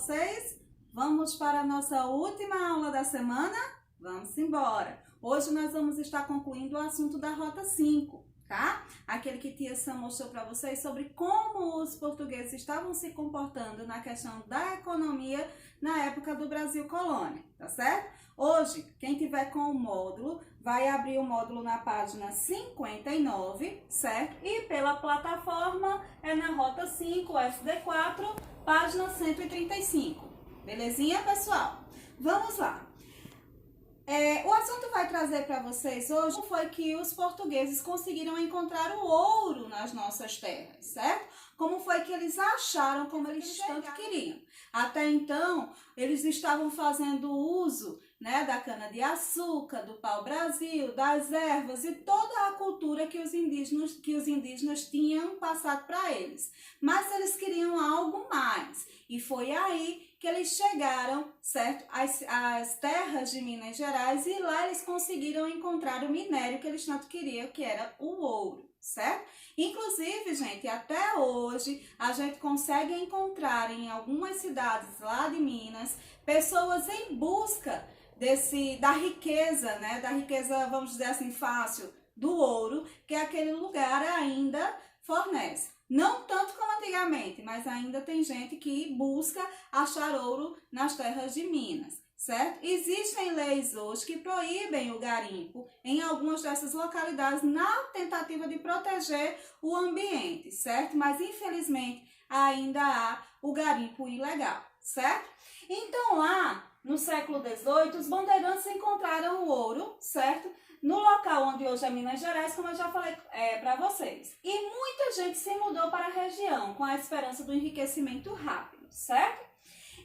vocês? Vamos para a nossa última aula da semana? Vamos embora! Hoje nós vamos estar concluindo o assunto da Rota 5, tá? Aquele que Tia Sam mostrou para vocês sobre como os portugueses estavam se comportando na questão da economia na época do Brasil colônia, tá certo? Hoje, quem tiver com o módulo, vai abrir o módulo na página 59, certo? E pela plataforma é na Rota 5, SD4, página 135. Belezinha, pessoal? Vamos lá. O assunto vai trazer para vocês hoje foi que os portugueses conseguiram encontrar o ouro nas nossas terras, certo? Como foi que eles acharam, como eles tanto queriam. Até então, eles estavam fazendo uso, né, da cana-de-açúcar, do pau-brasil, das ervas e toda a cultura que os indígenas tinham passado para eles. Mas eles queriam algo mais. E foi aí que eles chegaram, certo, às terras de Minas Gerais e lá eles conseguiram encontrar o minério que eles tanto queriam, que era o ouro, certo? Inclusive, gente, até hoje a gente consegue encontrar em algumas cidades lá de Minas pessoas em busca da riqueza, né, da riqueza, vamos dizer assim, fácil, do ouro, que aquele lugar ainda fornece. Não tanto como antigamente, mas ainda tem gente que busca achar ouro nas terras de Minas, certo? Existem leis hoje que proíbem o garimpo em algumas dessas localidades na tentativa de proteger o ambiente, certo? Mas infelizmente ainda há o garimpo ilegal, certo? Então lá no século XVIII, os bandeirantes encontraram o ouro, certo? No local onde hoje é Minas Gerais, como eu já falei para vocês. E muita gente se mudou para a região com a esperança do enriquecimento rápido, certo?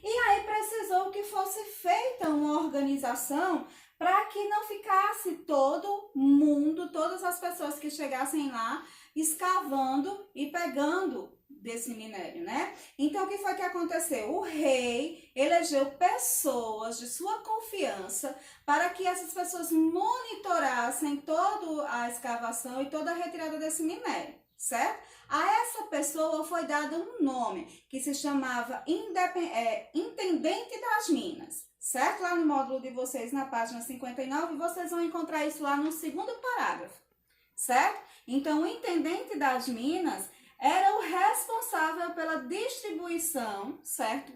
E aí precisou que fosse feita uma organização para que não ficasse todo mundo, todas as pessoas que chegassem lá, escavando e pegando desse minério, né? Então, o que foi que aconteceu? O rei elegeu pessoas de sua confiança para que essas pessoas monitorassem toda a escavação e toda a retirada desse minério, certo? A essa pessoa foi dado um nome que se chamava Intendente das Minas, certo? Lá no módulo de vocês, na página 59, vocês vão encontrar isso lá no segundo parágrafo, certo? Então, o Intendente das Minas era o responsável pela distribuição, certo,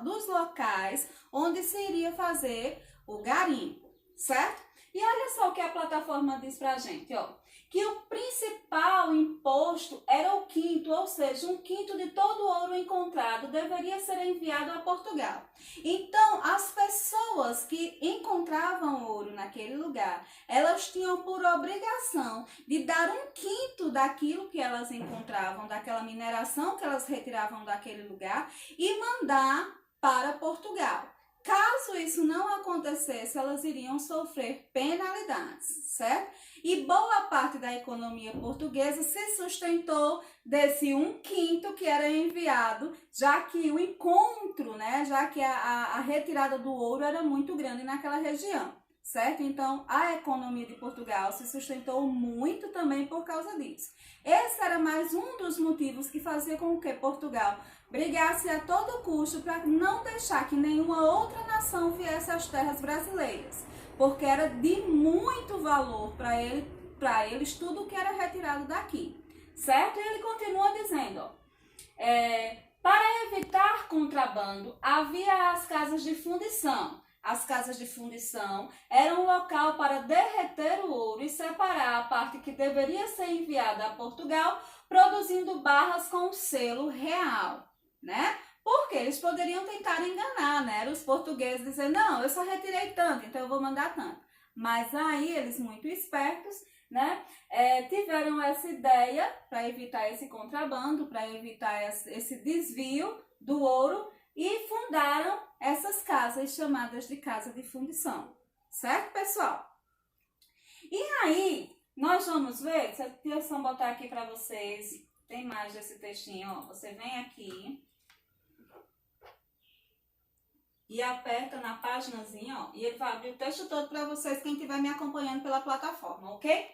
dos locais onde se iria fazer o garimpo, certo? E olha só o que a plataforma diz pra gente, ó, que o principal imposto era o quinto, ou seja, um quinto de todo o ouro encontrado deveria ser enviado a Portugal. Então, as pessoas que encontravam ouro naquele lugar, elas tinham por obrigação de dar um quinto daquilo que elas encontravam, daquela mineração que elas retiravam daquele lugar e mandar para Portugal. Caso isso não acontecesse, elas iriam sofrer penalidades, certo? E boa parte da economia portuguesa se sustentou desse um quinto que era enviado, já que o encontro, né, já que a retirada do ouro era muito grande naquela região, certo? Então, a economia de Portugal se sustentou muito também por causa disso. Esse era mais um dos motivos que fazia com que Portugal brigasse a todo custo para não deixar que nenhuma outra nação viesse às terras brasileiras, porque era de muito valor para eles tudo que era retirado daqui, certo? E ele continua dizendo, ó, para evitar contrabando, havia as casas de fundição. As casas de fundição eram um local para derreter o ouro e separar a parte que deveria ser enviada a Portugal, produzindo barras com o selo real, né? Porque eles poderiam tentar enganar, né? Era os portugueses dizer, não, eu só retirei tanto, então eu vou mandar tanto. Mas aí eles, muito espertos, né, tiveram essa ideia para evitar esse contrabando, para evitar esse desvio do ouro e fundaram essas casas chamadas de casa de fundição, certo, pessoal? E aí, nós vamos ver, se eu botar aqui para vocês, tem mais desse textinho, ó, você vem aqui e aperta na paginazinha, ó, e ele vai abrir o texto todo para vocês, quem estiver me acompanhando pela plataforma, ok?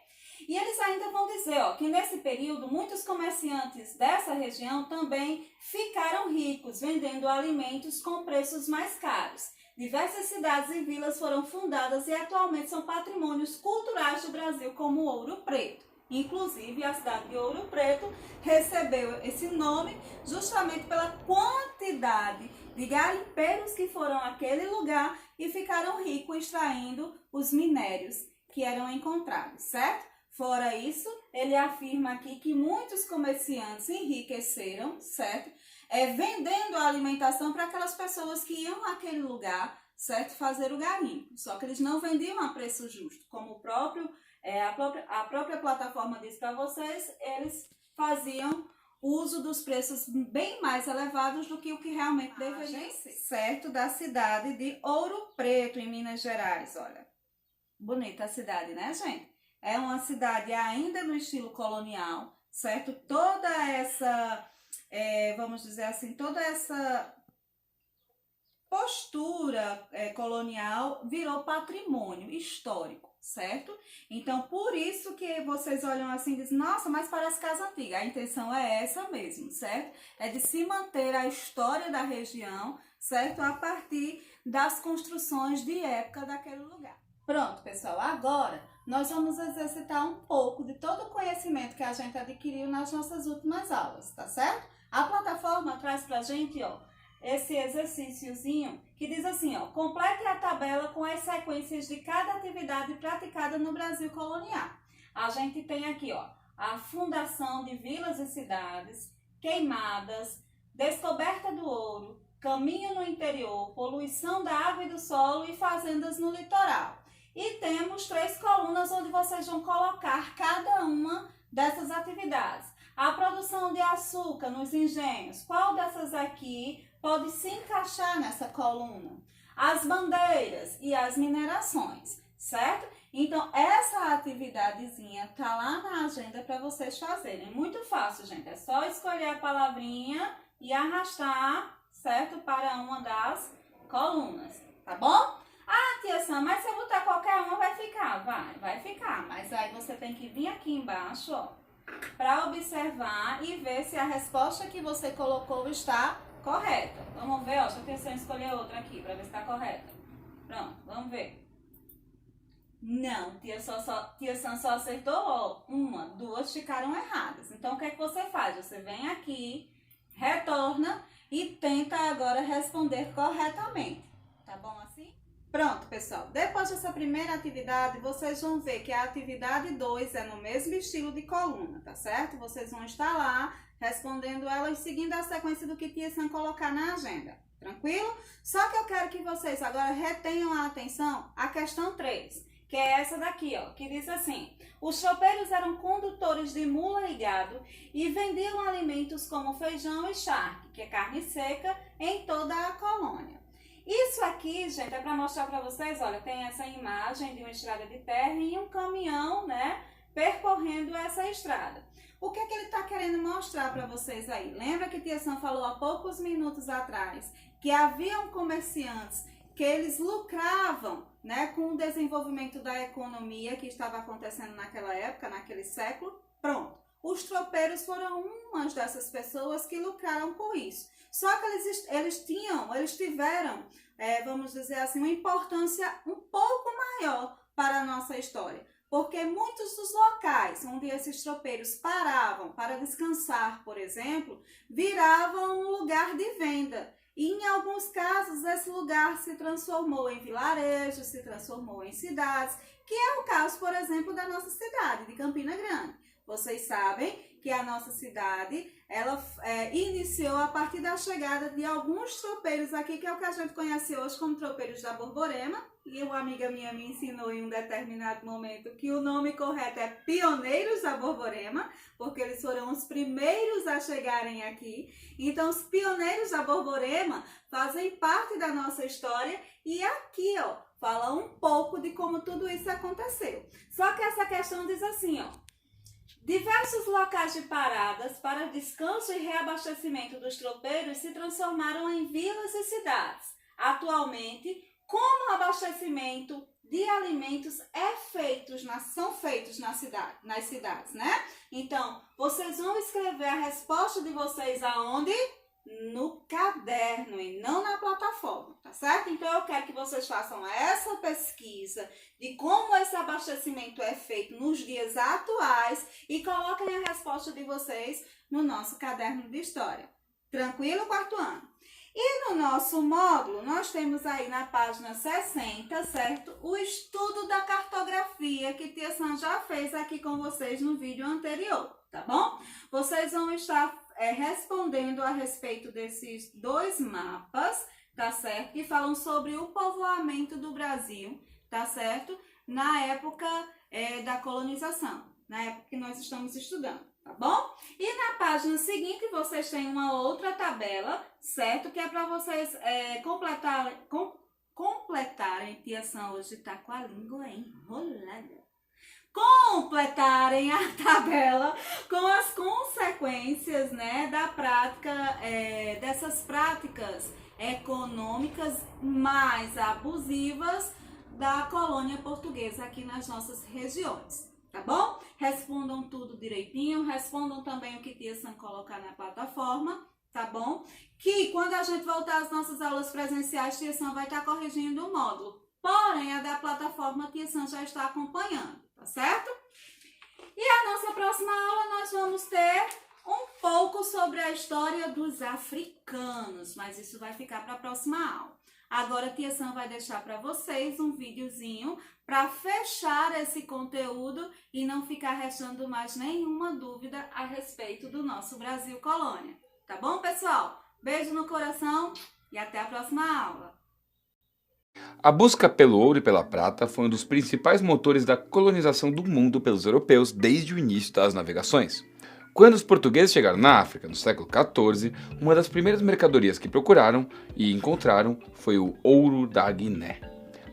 E eles ainda vão dizer, ó, que nesse período muitos comerciantes dessa região também ficaram ricos, vendendo alimentos com preços mais caros. Diversas cidades e vilas foram fundadas e atualmente são patrimônios culturais do Brasil, como Ouro Preto. Inclusive, a cidade de Ouro Preto recebeu esse nome justamente pela quantidade de garimpeiros que foram àquele lugar e ficaram ricos extraindo os minérios que eram encontrados, certo? Fora isso, ele afirma aqui que muitos comerciantes enriqueceram, certo? Vendendo a alimentação para aquelas pessoas que iam àquele lugar, certo? Fazer o garimpo. Só que eles não vendiam a preço justo, como a própria plataforma diz para vocês, eles faziam uso dos preços bem mais elevados do que o que realmente deveria ser. Certo? Da cidade de Ouro Preto, em Minas Gerais, olha. Bonita a cidade, né, gente? É uma cidade ainda no estilo colonial, certo? Toda essa, vamos dizer assim, toda essa postura colonial virou patrimônio histórico, certo? Então, por isso que vocês olham assim e dizem, nossa, mas parece casa antiga. A intenção é essa mesmo, certo? É de se manter a história da região, certo? A partir das construções de época daquele lugar. Pronto, pessoal, agora nós vamos exercitar um pouco de todo o conhecimento que a gente adquiriu nas nossas últimas aulas, tá certo? A plataforma traz pra gente, ó, esse exercíciozinho que diz assim, ó, complete a tabela com as sequências de cada atividade praticada no Brasil colonial. A gente tem aqui, ó, a fundação de vilas e cidades, queimadas, descoberta do ouro, caminho no interior, poluição da água e do solo e fazendas no litoral. E temos 3 colunas onde vocês vão colocar cada uma dessas atividades. A produção de açúcar nos engenhos, qual dessas aqui pode se encaixar nessa coluna? As bandeiras e as minerações, certo? Então, essa atividadezinha tá lá na agenda para vocês fazerem. Muito fácil, gente. É só escolher a palavrinha e arrastar, certo? Para uma das colunas, tá bom? Ah, tia Sam, mas se eu botar qualquer uma vai ficar? Vai ficar. Mas aí você tem que vir aqui embaixo, ó, para observar e ver se a resposta que você colocou está correta. Vamos ver, ó, deixa a tia Sam escolher outra aqui para ver se está correta. Pronto, vamos ver. Não, tia Sam só acertou, ó, 1, 2 ficaram erradas. Então, o que é que você faz? Você vem aqui, retorna e tenta agora responder corretamente. Tá bom assim? Pronto, pessoal. Depois dessa primeira atividade, vocês vão ver que a atividade 2 é no mesmo estilo de coluna, tá certo? Vocês vão estar lá respondendo elas seguindo a sequência do que tia Sam colocar na agenda. Tranquilo? Só que eu quero que vocês agora retenham a atenção a questão 3, que é essa daqui, ó, que diz assim: os tropeiros eram condutores de mula e gado e vendiam alimentos como feijão e charque, que é carne seca, em toda a colônia. Isso aqui, gente, é para mostrar para vocês, olha, tem essa imagem de uma estrada de terra e um caminhão, né, percorrendo essa estrada. O que é que ele está querendo mostrar para vocês aí? Lembra que tia Sam falou há poucos minutos atrás que haviam comerciantes que eles lucravam, né, com o desenvolvimento da economia que estava acontecendo naquela época, naquele século? Pronto. Os tropeiros foram umas dessas pessoas que lucraram com isso. Só que eles tiveram, vamos dizer assim, uma importância um pouco maior para a nossa história. Porque muitos dos locais onde esses tropeiros paravam para descansar, por exemplo, viravam um lugar de venda. E em alguns casos esse lugar se transformou em vilarejos, se transformou em cidades, que é o caso, por exemplo, da nossa cidade, de Campina Grande. Vocês sabem que a nossa cidade, ela iniciou a partir da chegada de alguns tropeiros aqui, que é o que a gente conhece hoje como tropeiros da Borborema. E uma amiga minha me ensinou em um determinado momento que o nome correto é Pioneiros da Borborema, porque eles foram os primeiros a chegarem aqui. Então, os Pioneiros da Borborema fazem parte da nossa história e aqui, ó, fala um pouco de como tudo isso aconteceu. Só que essa questão diz assim, ó: diversos locais de paradas para descanso e reabastecimento dos tropeiros se transformaram em vilas e cidades. Atualmente, como abastecimento de alimentos são feitos nas cidades, né? Então, vocês vão escrever a resposta de vocês aonde? No caderno e não na plataforma, tá certo? Então, eu quero que vocês façam essa pesquisa de como esse abastecimento é feito nos dias atuais e coloquem a resposta de vocês no nosso caderno de história. Tranquilo, quarto ano? E no nosso módulo, nós temos aí na página 60, certo? O estudo da cartografia que Tia Sam já fez aqui com vocês no vídeo anterior, tá bom? Vocês vão estar respondendo a respeito desses dois mapas, tá certo? Que falam sobre o povoamento do Brasil, tá certo? Na época da colonização, na época que nós estamos estudando. Tá bom? E na página seguinte vocês têm uma outra tabela, certo? Que é para vocês completarem. Tia Sam hoje tá com a língua enrolada. Completarem a tabela com as consequências, né, da prática, dessas práticas econômicas mais abusivas da colônia portuguesa aqui nas nossas regiões. Tá bom? Respondam tudo direitinho, respondam também o que Tia Sam colocar na plataforma, tá bom? Que quando a gente voltar às nossas aulas presenciais, Tia Sam vai estar corrigindo o módulo. Porém, a da plataforma Tia Sam já está acompanhando, tá certo? E a nossa próxima aula nós vamos ter um pouco sobre a história dos africanos, mas isso vai ficar para a próxima aula. Agora a Tia Sam vai deixar para vocês um videozinho para fechar esse conteúdo e não ficar restando mais nenhuma dúvida a respeito do nosso Brasil Colônia. Tá bom, pessoal? Beijo no coração e até a próxima aula. A busca pelo ouro e pela prata foi um dos principais motores da colonização do mundo pelos europeus desde o início das navegações. Quando os portugueses chegaram na África, no século XIV, uma das primeiras mercadorias que procuraram e encontraram foi o ouro da Guiné.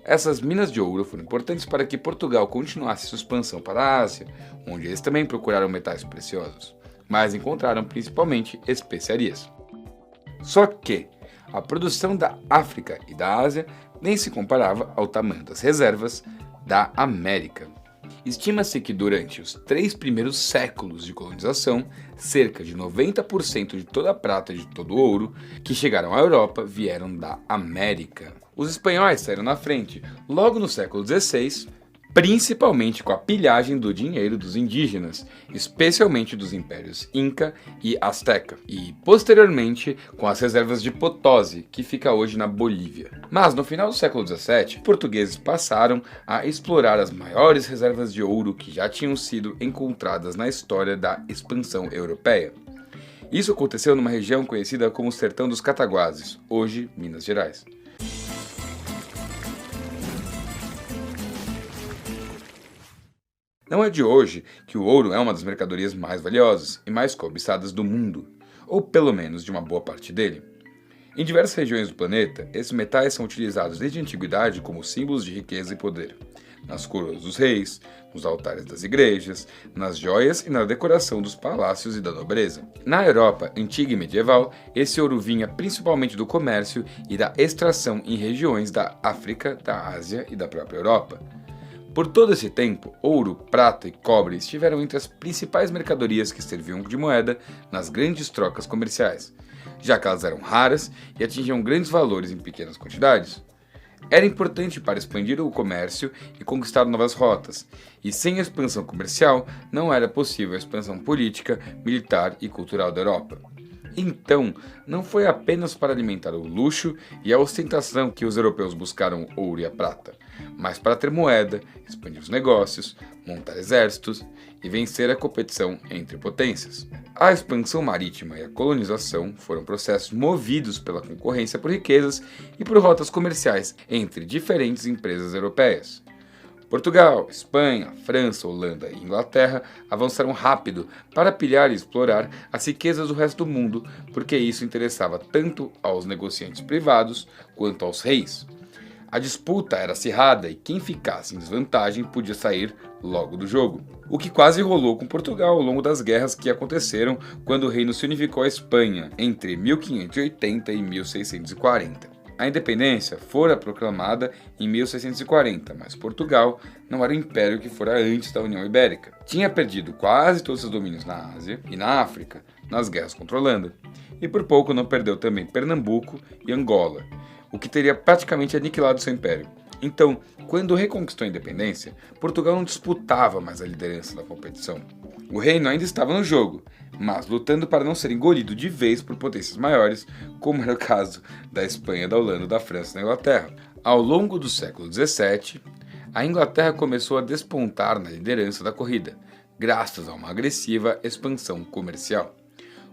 Essas minas de ouro foram importantes para que Portugal continuasse sua expansão para a Ásia, onde eles também procuraram metais preciosos, mas encontraram principalmente especiarias. Só que a produção da África e da Ásia nem se comparava ao tamanho das reservas da América. Estima-se que durante os 3 primeiros séculos de colonização, cerca de 90% de toda a prata e de todo o ouro que chegaram à Europa vieram da América. Os espanhóis saíram na frente logo no século XVI, principalmente com a pilhagem do dinheiro dos indígenas, especialmente dos impérios Inca e Azteca, e posteriormente com as reservas de Potosí, que fica hoje na Bolívia. Mas no final do século XVII, portugueses passaram a explorar as maiores reservas de ouro que já tinham sido encontradas na história da expansão europeia. Isso aconteceu numa região conhecida como o Sertão dos Cataguases, hoje Minas Gerais. Não é de hoje que o ouro é uma das mercadorias mais valiosas e mais cobiçadas do mundo, ou pelo menos de uma boa parte dele. Em diversas regiões do planeta, esses metais são utilizados desde a antiguidade como símbolos de riqueza e poder. Nas coroas dos reis, nos altares das igrejas, nas joias e na decoração dos palácios e da nobreza. Na Europa antiga e medieval, esse ouro vinha principalmente do comércio e da extração em regiões da África, da Ásia e da própria Europa. Por todo esse tempo, ouro, prata e cobre estiveram entre as principais mercadorias que serviam de moeda nas grandes trocas comerciais, já que elas eram raras e atingiam grandes valores em pequenas quantidades. Era importante para expandir o comércio e conquistar novas rotas, e sem a expansão comercial não era possível a expansão política, militar e cultural da Europa. Então, não foi apenas para alimentar o luxo e a ostentação que os europeus buscaram o ouro e a prata, mas para ter moeda, expandir os negócios, montar exércitos e vencer a competição entre potências. A expansão marítima e a colonização foram processos movidos pela concorrência por riquezas e por rotas comerciais entre diferentes empresas europeias. Portugal, Espanha, França, Holanda e Inglaterra avançaram rápido para pilhar e explorar as riquezas do resto do mundo, porque isso interessava tanto aos negociantes privados quanto aos reis. A disputa era acirrada e quem ficasse em desvantagem podia sair logo do jogo. O que quase rolou com Portugal ao longo das guerras que aconteceram quando o reino se unificou à Espanha entre 1580 e 1640. A independência fora proclamada em 1640, mas Portugal não era o império que fora antes da União Ibérica. Tinha perdido quase todos seus domínios na Ásia e na África, nas guerras contra a Holanda, e por pouco não perdeu também Pernambuco e Angola, o que teria praticamente aniquilado seu império. Então, quando reconquistou a independência, Portugal não disputava mais a liderança da competição. O reino ainda estava no jogo, mas lutando para não ser engolido de vez por potências maiores, como era o caso da Espanha, da Holanda, da França e da Inglaterra. Ao longo do século XVII, a Inglaterra começou a despontar na liderança da corrida, graças a uma agressiva expansão comercial.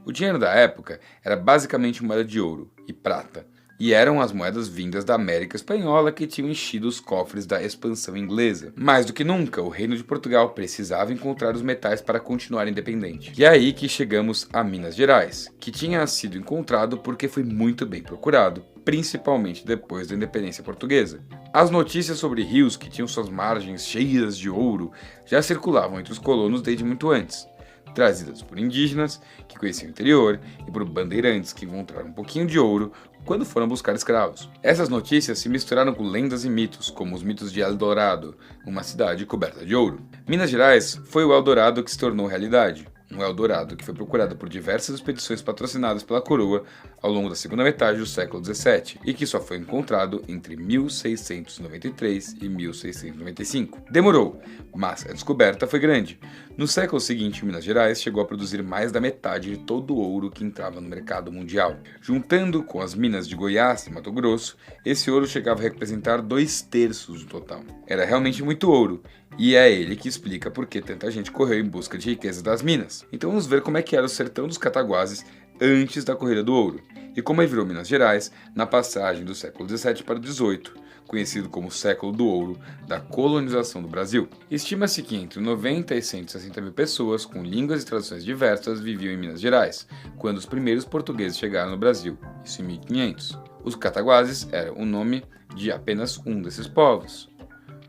O dinheiro da época era basicamente moeda de ouro e prata, e eram as moedas vindas da América Espanhola que tinham enchido os cofres da expansão inglesa. Mais do que nunca, o Reino de Portugal precisava encontrar os metais para continuar independente. E é aí que chegamos a Minas Gerais, que tinha sido encontrado porque foi muito bem procurado, principalmente depois da independência portuguesa. As notícias sobre rios que tinham suas margens cheias de ouro já circulavam entre os colonos desde muito antes, trazidas por indígenas que conheciam o interior e por bandeirantes que encontraram um pouquinho de ouro quando foram buscar escravos. Essas notícias se misturaram com lendas e mitos, como os mitos de Eldorado, uma cidade coberta de ouro. Minas Gerais foi o Eldorado que se tornou realidade. Um Eldorado que foi procurado por diversas expedições patrocinadas pela coroa ao longo da segunda metade do século XVII e que só foi encontrado entre 1693 e 1695. Demorou, mas a descoberta foi grande. No século seguinte, Minas Gerais chegou a produzir mais da metade de todo o ouro que entrava no mercado mundial. Juntando com as minas de Goiás e Mato Grosso, esse ouro chegava a representar 2/3 do total. Era realmente muito ouro. E é ele que explica por que tanta gente correu em busca de riquezas das minas. Então vamos ver como é que era o sertão dos Cataguases antes da Corrida do Ouro, e como ele virou Minas Gerais na passagem do século XVII para o XVIII, conhecido como século do ouro da colonização do Brasil. Estima-se que entre 90 e 160 mil pessoas com línguas e tradições diversas viviam em Minas Gerais, quando os primeiros portugueses chegaram no Brasil, isso em 1500. Os Cataguases eram o nome de apenas um desses povos.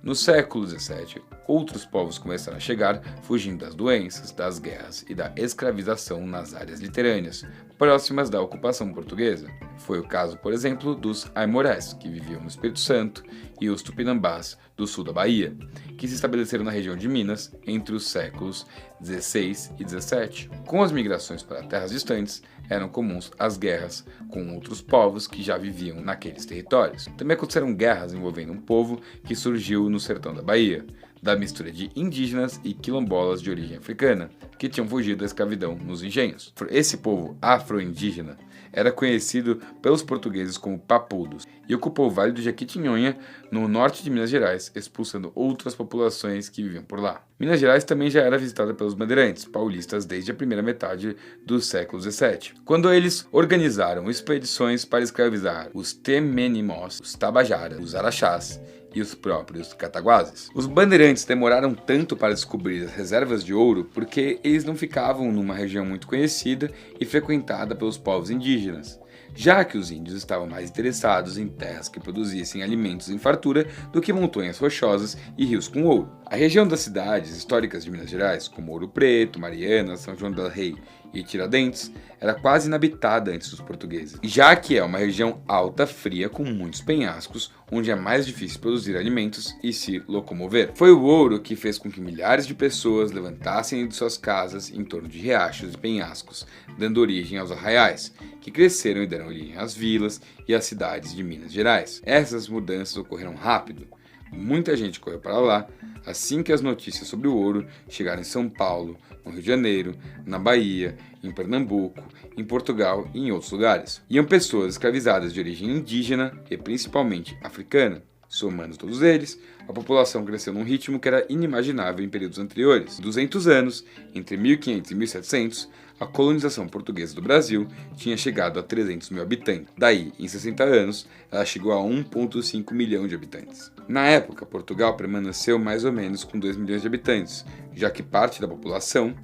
No século XVII, outros povos começaram a chegar, fugindo das doenças, das guerras e da escravização nas áreas litorâneas, próximas da ocupação portuguesa. Foi o caso, por exemplo, dos Aimorés, que viviam no Espírito Santo, e os Tupinambás, do sul da Bahia, que se estabeleceram na região de Minas entre os séculos XVI e XVII. Com as migrações para terras distantes, eram comuns as guerras com outros povos que já viviam naqueles territórios. Também aconteceram guerras envolvendo um povo que surgiu no sertão da Bahia, da mistura de indígenas e quilombolas de origem africana, que tinham fugido da escravidão nos engenhos. Esse povo afro-indígena era conhecido pelos portugueses como papudos e ocupou o Vale do Jequitinhonha, no norte de Minas Gerais, expulsando outras populações que viviam por lá. Minas Gerais também já era visitada pelos bandeirantes paulistas desde a primeira metade do século XVII, quando eles organizaram expedições para escravizar os Temenimós, os Tabajaras, os Araxás e os próprios Cataguases. Os bandeirantes demoraram tanto para descobrir as reservas de ouro porque eles não ficavam numa região muito conhecida e frequentada pelos povos indígenas, já que os índios estavam mais interessados em terras que produzissem alimentos em fartura do que montanhas rochosas e rios com ouro. A região das cidades históricas de Minas Gerais, como Ouro Preto, Mariana, São João del Rei e Tiradentes, era quase inabitada antes dos portugueses, já que é uma região alta, fria, com muitos penhascos, onde é mais difícil produzir alimentos e se locomover. Foi o ouro que fez com que milhares de pessoas levantassem de suas casas em torno de riachos e penhascos, dando origem aos arraiais, que cresceram e deram origem às vilas e às cidades de Minas Gerais. Essas mudanças ocorreram rápido. Muita gente correu para lá assim que as notícias sobre o ouro chegaram em São Paulo, no Rio de Janeiro, na Bahia, em Pernambuco, em Portugal e em outros lugares. Iam pessoas escravizadas de origem indígena e principalmente africana. Somando todos eles, a população cresceu num ritmo que era inimaginável em períodos anteriores. Em 200 anos, entre 1500 e 1700, a colonização portuguesa do Brasil tinha chegado a 300 mil habitantes. Daí, em 60 anos, ela chegou a 1,5 milhão de habitantes. Na época, Portugal permaneceu mais ou menos com 2 milhões de habitantes, já que parte da população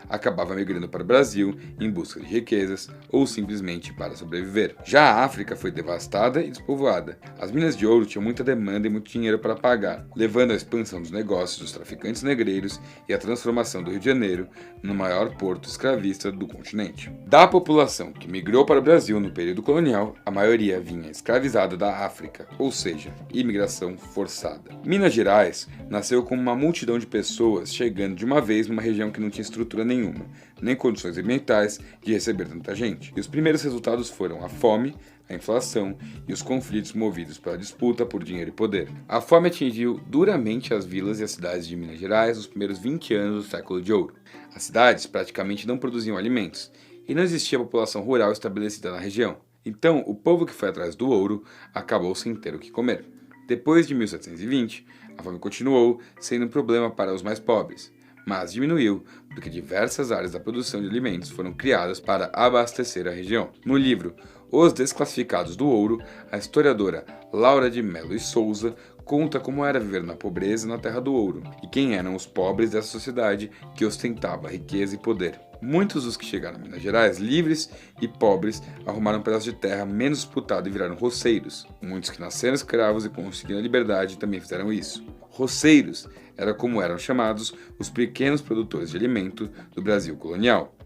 acabava migrando para o Brasil em busca de riquezas ou simplesmente para sobreviver. Já a África foi devastada e despovoada. As minas de ouro tinham muita demanda e muito dinheiro para pagar, levando à expansão dos negócios dos traficantes negreiros e à transformação do Rio de Janeiro no maior porto escravista do continente. Da população que migrou para o Brasil no período colonial, a maioria vinha escravizada da África, ou seja, imigração forçada. Minas Gerais nasceu como uma multidão de pessoas chegando de uma vez numa região que não tinha estrutura nenhuma, nem condições ambientais de receber tanta gente. E os primeiros resultados foram a fome, a inflação e os conflitos movidos pela disputa por dinheiro e poder. A fome atingiu duramente as vilas e as cidades de Minas Gerais nos primeiros 20 anos do século de ouro. As cidades praticamente não produziam alimentos e não existia população rural estabelecida na região. Então, o povo que foi atrás do ouro acabou sem ter o que comer. Depois de 1720, a fome continuou sendo um problema para os mais pobres, mas diminuiu porque diversas áreas da produção de alimentos foram criadas para abastecer a região. No livro Os Desclassificados do Ouro, a historiadora Laura de Mello e Souza conta como era viver na pobreza na Terra do Ouro e quem eram os pobres dessa sociedade que ostentava riqueza e poder. Muitos dos que chegaram a Minas Gerais, livres e pobres, arrumaram um pedaço de terra menos disputado e viraram roceiros. Muitos que nasceram escravos e conseguiram a liberdade também fizeram isso. Roceiros era como eram chamados os pequenos produtores de alimento do Brasil colonial.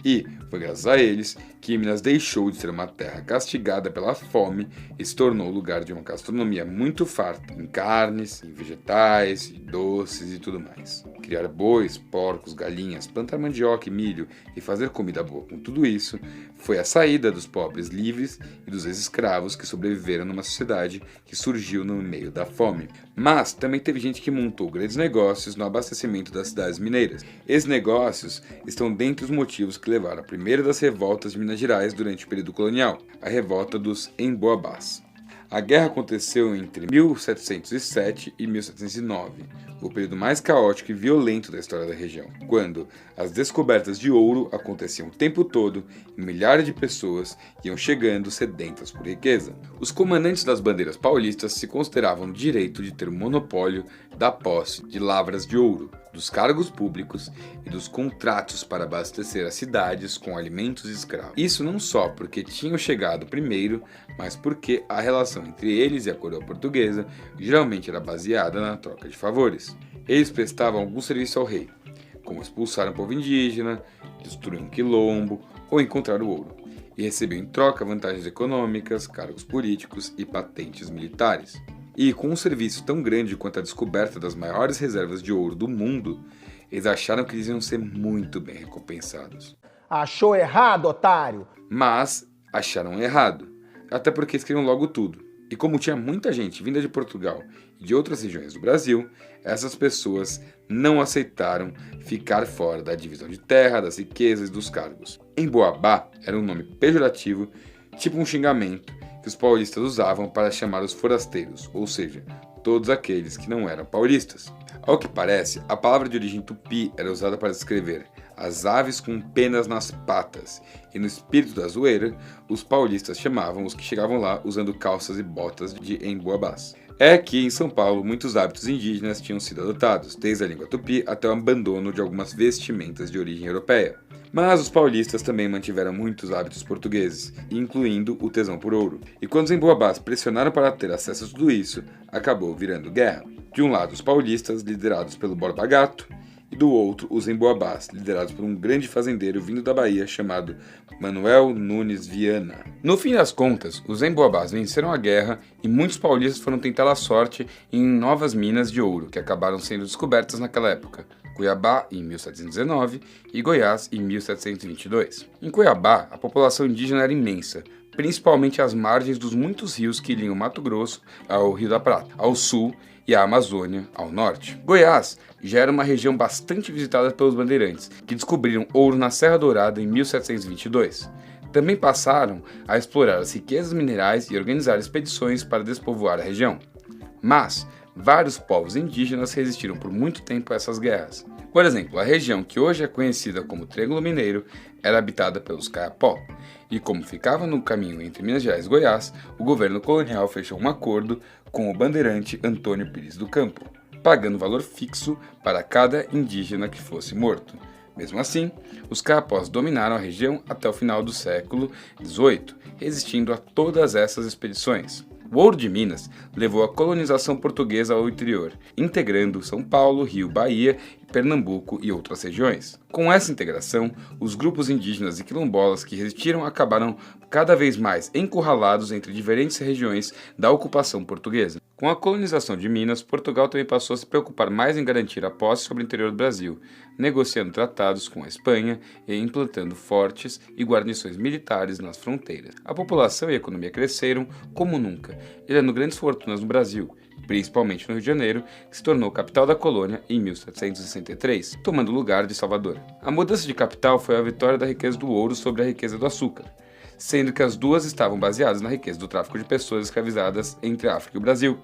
E foi graças a eles que Minas deixou de ser uma terra castigada pela fome e se tornou lugar de uma gastronomia muito farta em carnes, em vegetais, em doces e tudo mais. Criar bois, porcos, galinhas, plantar mandioca e milho e fazer comida boa com tudo isso foi a saída dos pobres livres e dos ex-escravos que sobreviveram numa sociedade que surgiu no meio da fome. Mas também teve gente que montou grandes negócios no abastecimento das cidades mineiras. Esses negócios estão dentre os motivos que levaram à primeira das revoltas de Minas Gerais durante o período colonial, a revolta dos Emboabás. A guerra aconteceu entre 1707 e 1709, o período mais caótico e violento da história da região, quando as descobertas de ouro aconteciam o tempo todo e milhares de pessoas iam chegando sedentas por riqueza. Os comandantes das bandeiras paulistas se consideravam no direito de ter o monopólio da posse de lavras de ouro, dos cargos públicos e dos contratos para abastecer as cidades com alimentos e escravos. Isso não só porque tinham chegado primeiro, mas porque a relação entre eles e a coroa portuguesa geralmente era baseada na troca de favores. Eles prestavam algum serviço ao rei, como expulsar um povo indígena, destruir um quilombo ou encontrar o ouro, e recebiam em troca vantagens econômicas, cargos políticos e patentes militares. E com um serviço tão grande quanto a descoberta das maiores reservas de ouro do mundo, eles acharam que eles iam ser muito bem recompensados. Achou errado, otário! Mas acharam errado, até porque eles queriam logo tudo. E como tinha muita gente vinda de Portugal e de outras regiões do Brasil, essas pessoas não aceitaram ficar fora da divisão de terra, das riquezas e dos cargos. Emboabá era um nome pejorativo, tipo um xingamento, que os paulistas usavam para chamar os forasteiros, ou seja, todos aqueles que não eram paulistas. Ao que parece, a palavra de origem tupi era usada para descrever as aves com penas nas patas, e no espírito da zoeira, os paulistas chamavam os que chegavam lá usando calças e botas de emboabás. É que em São Paulo muitos hábitos indígenas tinham sido adotados, desde a língua tupi até o abandono de algumas vestimentas de origem europeia. Mas os paulistas também mantiveram muitos hábitos portugueses, incluindo o tesão por ouro. E quando os emboabás pressionaram para ter acesso a tudo isso, acabou virando guerra. De um lado, os paulistas, liderados pelo Borba Gato, e do outro, os emboabás, liderados por um grande fazendeiro vindo da Bahia chamado Manuel Nunes Viana. No fim das contas, os emboabás venceram a guerra e muitos paulistas foram tentar a sorte em novas minas de ouro, que acabaram sendo descobertas naquela época. Cuiabá em 1719 e Goiás em 1722. Em Cuiabá, a população indígena era imensa, principalmente às margens dos muitos rios que liam Mato Grosso ao Rio da Prata, ao sul, e a Amazônia ao norte. Goiás já era uma região bastante visitada pelos bandeirantes, que descobriram ouro na Serra Dourada em 1722. Também passaram a explorar as riquezas minerais e organizar expedições para despovoar a região. Mas vários povos indígenas resistiram por muito tempo a essas guerras. Por exemplo, a região que hoje é conhecida como Triângulo Mineiro era habitada pelos Kayapó, e como ficava no caminho entre Minas Gerais e Goiás, o governo colonial fechou um acordo com o bandeirante Antônio Pires do Campo, pagando valor fixo para cada indígena que fosse morto. Mesmo assim, os capós dominaram a região até o final do século XVIII, resistindo a todas essas expedições. O ouro de Minas levou a colonização portuguesa ao interior, integrando São Paulo, Rio, Bahia, Pernambuco e outras regiões. Com essa integração, os grupos indígenas e quilombolas que resistiram acabaram cada vez mais encurralados entre diferentes regiões da ocupação portuguesa. Com a colonização de Minas, Portugal também passou a se preocupar mais em garantir a posse sobre o interior do Brasil, negociando tratados com a Espanha e implantando fortes e guarnições militares nas fronteiras. A população e a economia cresceram como nunca, gerando grandes fortunas no Brasil, principalmente no Rio de Janeiro, que se tornou capital da colônia em 1763, tomando o lugar de Salvador. A mudança de capital foi a vitória da riqueza do ouro sobre a riqueza do açúcar, sendo que as duas estavam baseadas na riqueza do tráfico de pessoas escravizadas entre a África e o Brasil.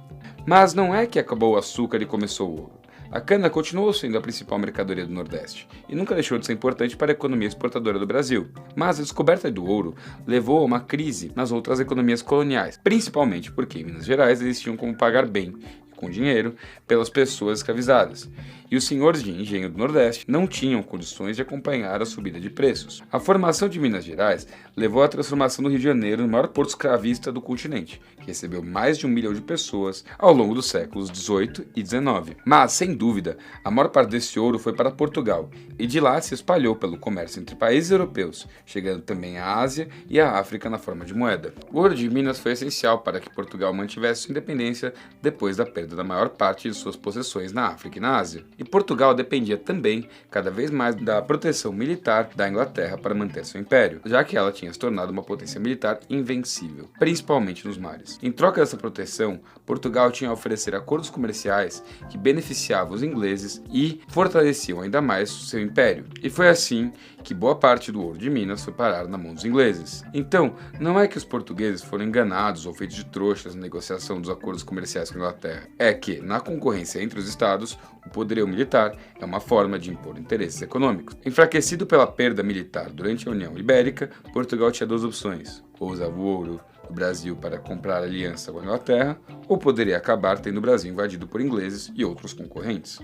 Mas não é que acabou o açúcar e começou o ouro. A cana continuou sendo a principal mercadoria do Nordeste e nunca deixou de ser importante para a economia exportadora do Brasil. Mas a descoberta do ouro levou a uma crise nas outras economias coloniais, principalmente porque em Minas Gerais eles tinham como pagar bem, com dinheiro, pelas pessoas escravizadas, e os senhores de engenho do Nordeste não tinham condições de acompanhar a subida de preços. A formação de Minas Gerais levou à transformação do Rio de Janeiro no maior porto escravista do continente, que recebeu mais de 1 milhão de pessoas ao longo dos séculos XVIII e XIX. Mas, sem dúvida, a maior parte desse ouro foi para Portugal, e de lá se espalhou pelo comércio entre países europeus, chegando também à Ásia e à África na forma de moeda. O ouro de Minas foi essencial para que Portugal mantivesse sua independência depois da perda da maior parte de suas possessões na África e na Ásia. E Portugal dependia também, cada vez mais, da proteção militar da Inglaterra para manter seu império, já que ela tinha se tornado uma potência militar invencível, principalmente nos mares. Em troca dessa proteção, Portugal tinha a oferecer acordos comerciais que beneficiavam os ingleses e fortaleciam ainda mais seu império. E foi assim que boa parte do ouro de Minas foi parar na mão dos ingleses. Então, não é que os portugueses foram enganados ou feitos de trouxas na negociação dos acordos comerciais com a Inglaterra. É que, na concorrência entre os estados, o poderio militar é uma forma de impor interesses econômicos. Enfraquecido pela perda militar durante a União Ibérica, Portugal tinha duas opções: ou usava o ouro do Brasil para comprar aliança com a Inglaterra, ou poderia acabar tendo o Brasil invadido por ingleses e outros concorrentes.